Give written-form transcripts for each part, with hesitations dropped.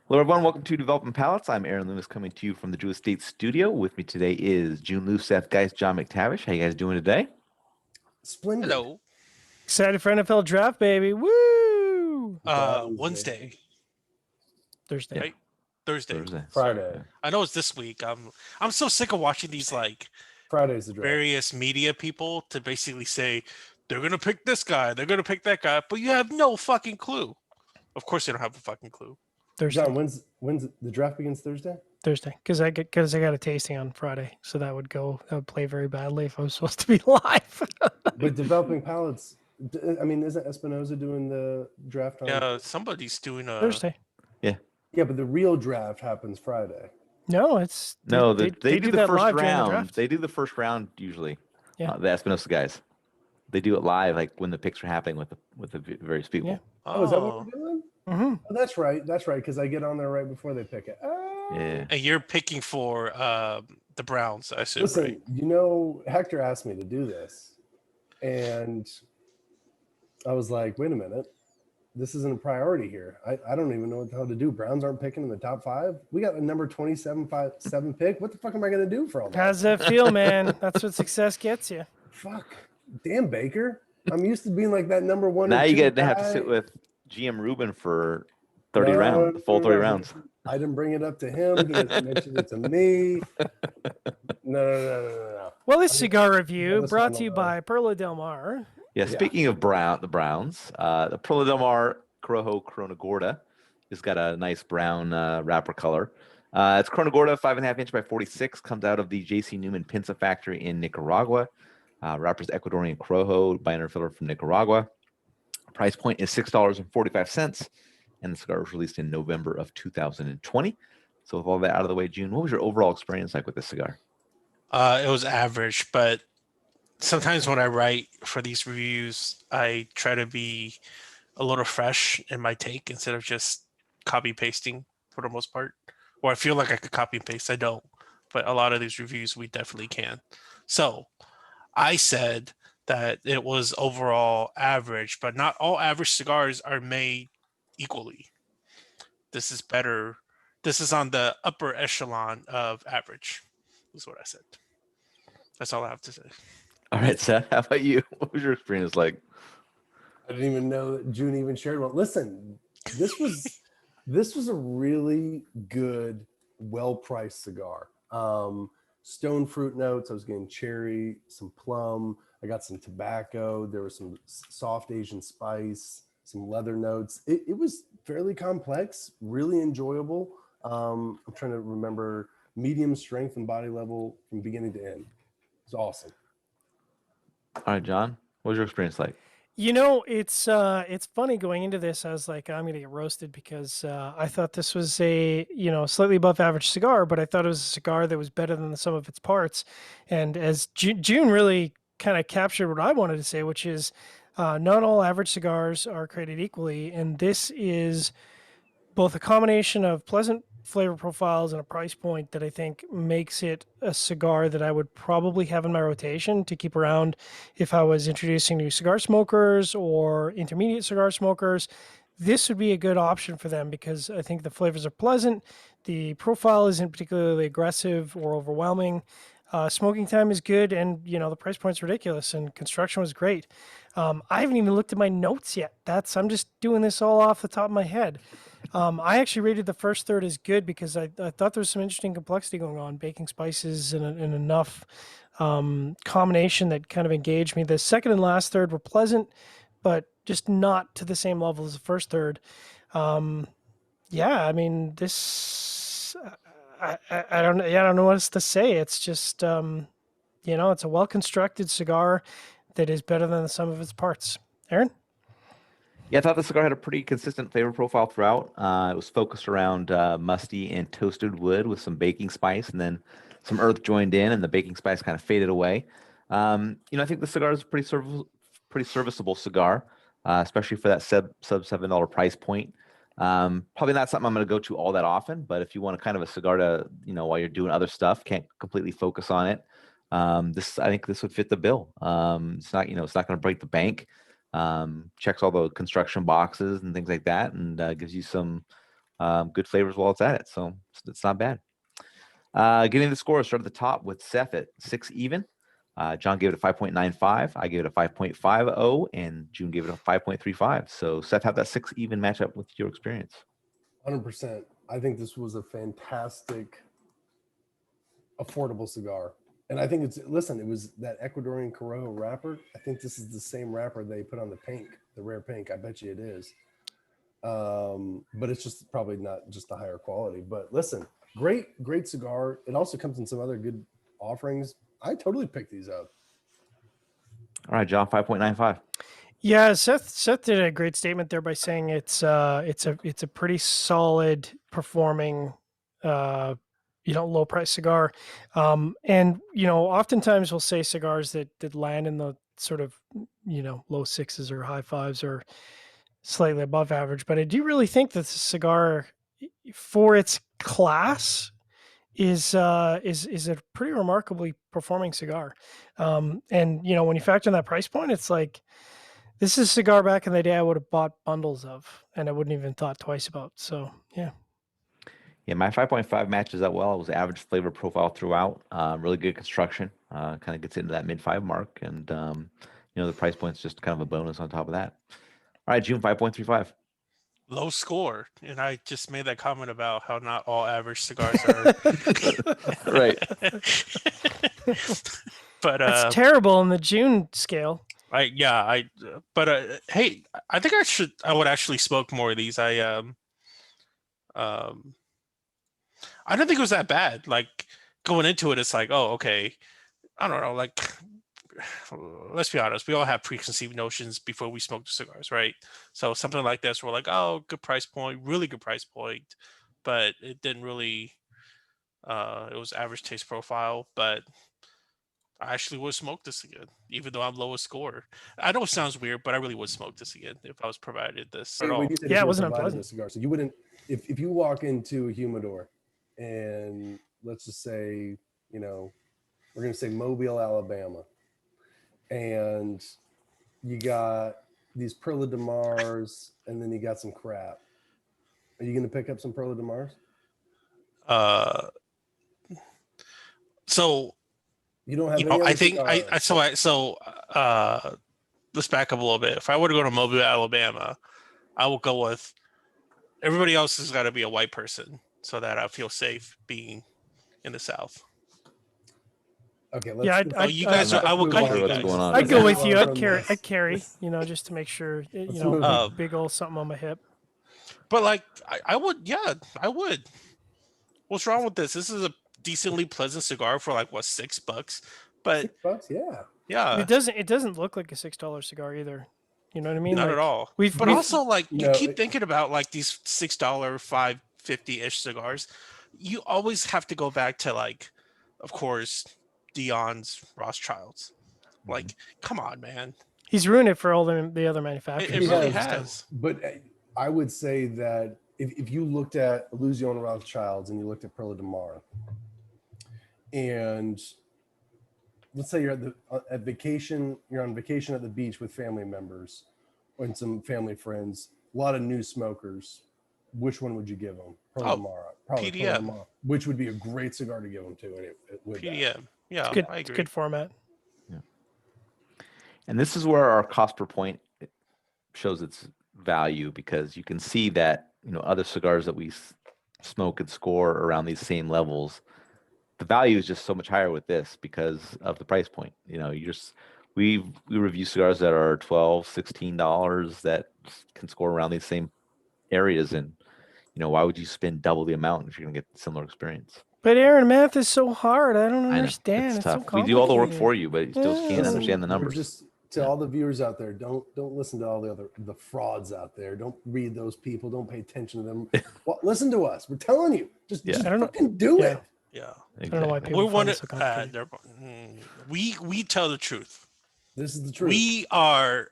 Hello, everyone. Welcome to Developing Palates. I'm Aaron Loomis coming to you from the Drew Estate Studio. With me today is Jiunn, Seth, guys, John McTavish. How you guys doing today? Splendid. Hello. Excited for NFL draft, baby. Woo! Wednesday, Thursday. Yeah, right? Thursday. Thursday. Friday. Yeah. I know it's this week. I'm so sick of watching these like Friday's the draft. various media people to basically say they're gonna pick this guy, they're gonna pick that guy, but you have no fucking clue. Of course, they don't have a fucking clue. Thursday. John, when's the draft begins Thursday? Thursday. Because I got a tasting on Friday. So that would play very badly if I was supposed to be live. But Developing Palates, I mean, isn't Espinoza doing the draft on? Yeah, somebody's doing a Thursday. Yeah, but the real draft happens Friday. No, it's No, they do the that first live during the round. draft. They do the first round usually. Yeah. The Espinosa guys. They do it live, like when the picks are happening with the various people. Yeah. Oh, is that what we're doing? Mm-hmm. Oh, that's right. That's right. Because I get on there right before they pick it. Yeah. and you're picking for the Browns, I assume, Listen, right? Hector asked me to do this, and I was like, wait a minute. This isn't a priority here. I don't even know what the hell to do. Browns aren't picking in the top 5. We got a number 7 pick. What the fuck am I going to do for all that? How's that feel, man? That's what success gets you. Fuck. Damn, Baker. I'm used to being like that number 1. Now or you 2 get to have to guy. sit with GM Ruben for 30 rounds, the full 30 rounds. I didn't bring it up to him. He hasn't mentioned it to me. No. Well, this cigar review Listen, brought to you by Perla Del Mar. Yeah, speaking of the Browns, the Perla Del Mar Corojo Corona Gorda has got a nice brown wrapper color. It's Corona Gorda, 5.5 inch by 46, comes out of the J.C. Newman Pinza factory in Nicaragua. Wrapper's Ecuadorian Corojo, binder filler from Nicaragua. Price point is $6.45, and the cigar was released in November of 2020. So with all that out of the way, June, what was your overall experience like with this cigar? It was average, but sometimes when I write for these reviews, I try to be a little fresh in my take instead of just copy pasting for the most part. Or I feel like I could copy and paste. I don't. But a lot of these reviews, we definitely can. So I said that it was overall average, but not all average cigars are made equally. This is better. This is on the upper echelon of average, is what I said. That's all I have to say. All right, Seth, how about you? What was your experience like? I didn't even know that June even shared one. Listen, this was a really good, well-priced cigar. Stone fruit notes. I was getting cherry, some plum. I got some tobacco. There was some soft Asian spice, some leather notes. It was fairly complex, really enjoyable. I'm trying to remember medium strength and body level from beginning to end. It's awesome. All right, John, what was your experience like? You know, it's funny going into this. I was like, I'm gonna get roasted because I thought this was a slightly above average cigar, but I thought it was a cigar that was better than the sum of its parts. And as June really kind of captured what I wanted to say, which is not all average cigars are created equally, and this is both a combination of pleasant flavor profiles and a price point that I think makes it a cigar that I would probably have in my rotation to keep around if I was introducing new cigar smokers or intermediate cigar smokers. This would be a good option for them because I think the flavors are pleasant. The profile isn't particularly aggressive or overwhelming. Smoking time is good, and the price point's ridiculous, and construction was great. I haven't even looked at my notes yet. I'm just doing this all off the top of my head. I actually rated the first third as good because I thought there was some interesting complexity going on, baking spices and enough combination that kind of engaged me. The second and last third were pleasant, but just not to the same level as the first third. I mean, this I don't know what else to say. It's just it's a well constructed cigar that is better than the sum of its parts. Aaron? Yeah, I thought the cigar had a pretty consistent flavor profile throughout. It was focused around musty and toasted wood with some baking spice, and then some earth joined in, and the baking spice kind of faded away. I think the cigar is a pretty serviceable cigar, especially for that sub $7 price point. Probably not something I'm going to go to all that often, but if you want a kind of a cigar to, while you're doing other stuff, can't completely focus on it. I think this would fit the bill. It's not going to break the bank. Checks all the construction boxes and things like that, and gives you some Good flavors while it's at it, so it's not bad. Getting the score, start at the top with Seth at 6 even. John gave it a 5.95. I gave it a 5.50, and Jiunn gave it a 5.35. So Seth, have that 6 even matchup with your experience. 100%. I think this was a fantastic, affordable cigar. And I think it was that Ecuadorian Corojo wrapper. I think this is the same wrapper they put on the pink, the rare pink. I bet you it is. But it's just probably not just the higher quality. But listen, great cigar. It also comes in some other good offerings. I totally picked these up. All right, John, 5.95. Yeah, Seth did a great statement there by saying it's a pretty solid performing low price cigar. And oftentimes we'll say cigars that land in the sort of low sixes or high fives or slightly above average, but I do really think that the cigar for its class is a pretty remarkably performing cigar. And when you factor in that price point, it's like this is a cigar back in the day I would have bought bundles of, and I wouldn't even thought twice about. So yeah. Yeah, my 5.5 matches that well. It was average flavor profile throughout. Really good construction. Kind of gets into that mid-5 mark, and the price point's just kind of a bonus on top of that. All right, Jiunn, 5.35. Low score, and I just made that comment about how not all average cigars are. Right. But that's terrible on the Jiunn scale. But hey, I think I would actually smoke more of these. I don't think it was that bad. Like going into it, it's like, oh, okay. I don't know. Like, let's be honest. We all have preconceived notions before we smoke the cigars, right? So something like this, we're like, oh, good price point, really good price point, but it didn't really. It was average taste profile, but I actually would smoke this again, even though I'm lowest score. I know it sounds weird, but I really would smoke this again if I was provided this at all. Yeah, it wasn't unpleasant. A cigar, so you wouldn't, if you walk into a humidor, and let's just say, we're going to say Mobile, Alabama, and you got these Perla de Mars, and then you got some crap. Are you going to pick up some Perla de Mars? So. You don't have I think let's back up a little bit. If I were to go to Mobile, Alabama, I will go with everybody else has got to be a white person so that I feel safe being in the South. Okay, you guys are. I will go with you guys. I'd go with you. I'd carry, just to make sure, big old something on my hip. But like, I would. Yeah, I would. What's wrong with this? This is a decently pleasant cigar for like what, $6, but $6, yeah. It doesn't look like a $6 cigar either. You know what I mean? Not at all. But also, like, you keep thinking about like these $6, $5.50-ish cigars. You always have to go back to, like, of course, Dion's Rothschilds. Like, come on, man. He's ruined it for all the other manufacturers. It really has. But I would say that if you looked at Illusion Rothschilds and you looked at Perla de Mar, and let's say you're at vacation, you're on vacation at the beach with family members and some family friends, a lot of new smokers, which one would you give them? Perla de Mar, probably PDM. Perla de Mar, which would be a great cigar to give them to. PDM, yeah, it's good. I agree. It's good format. Yeah. And this is where our cost per point shows its value, because you can see that other cigars that we smoke and score around these same levels, the value is just so much higher with this because of the price point. We review cigars that are $12, $16 that can score around these same areas, and why would you spend double the amount if you're gonna get similar experience? But Aaron, math is so hard. I don't understand. I know, it's tough. So complicated. We do all the work for you, but you still can't understand the numbers. To all the viewers out there, don't listen to all the frauds out there. Don't read those people. Don't pay attention to them. Well, listen to us. We're telling you. Just fucking do it. Yeah. Exactly. I don't know why people find it so complicated. We tell the truth. This is the truth. We are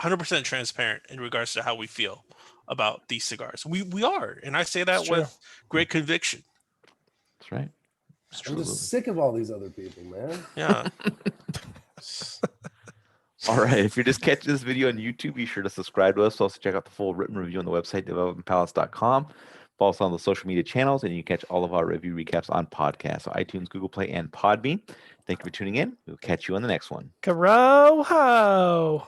100% transparent in regards to how we feel about these cigars. We are, and I say that with great conviction. That's right. I'm just sick of all these other people, man. Yeah. All right. If you're just catching this video on YouTube, be sure to subscribe to us. Also check out the full written review on the website, developmentpalates.com. Follow us on the social media channels, and you can catch all of our review recaps on podcasts, so iTunes, Google Play, and Podbean. Thank you for tuning in. We'll catch you on the next one. Corojo.